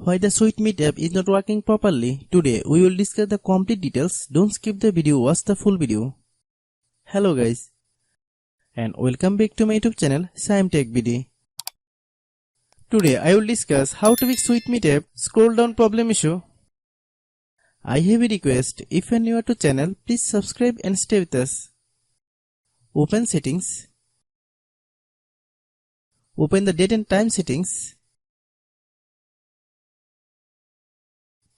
Why the SweetMeet app is not working properly? Today we will discuss the complete details. Don't skip the video, watch the full video. Hello guys, and welcome back to my YouTube channel Shaem Tech BD. Today I will discuss how to fix SweetMeet app scroll down problem issue. I have a request. If you are new to channel, please subscribe and stay with us. Open settings. Open the date and time settings.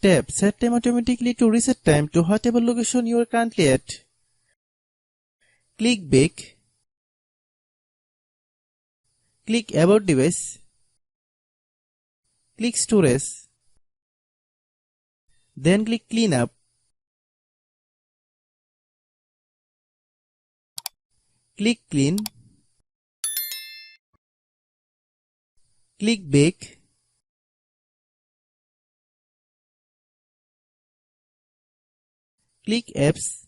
Tap set time automatically to reset time to whatever location you are currently at. Click back. Click about device. Click storage. Then click clean up. Click clean. Click back. Click apps.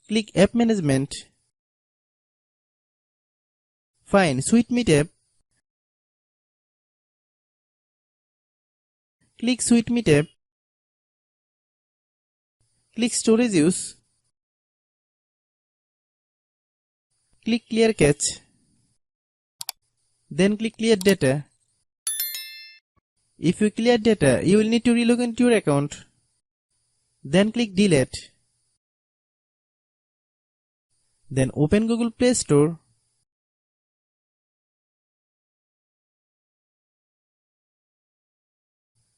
Click app management. Find SweetMeet app. Click SweetMeet app. Click storage use. Click clear cache. Then click clear data. If you clear data, you will need to relog into your account. Then click delete. Then open Google Play Store.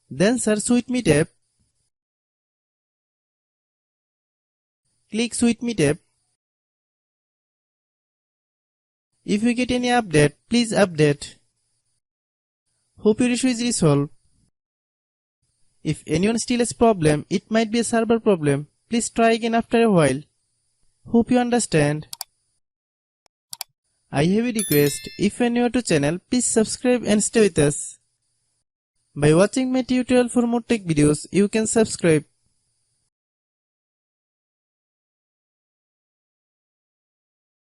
Then search SweetMeet app. Click SweetMeet app. If you get any update, please update. Hope your issue is resolved. If anyone still has problem, it might be a server problem. Please try again after a while. Hope you understand. I have a request. If you are new to channel, please subscribe and stay with us. By watching my tutorial for more tech videos, you can subscribe.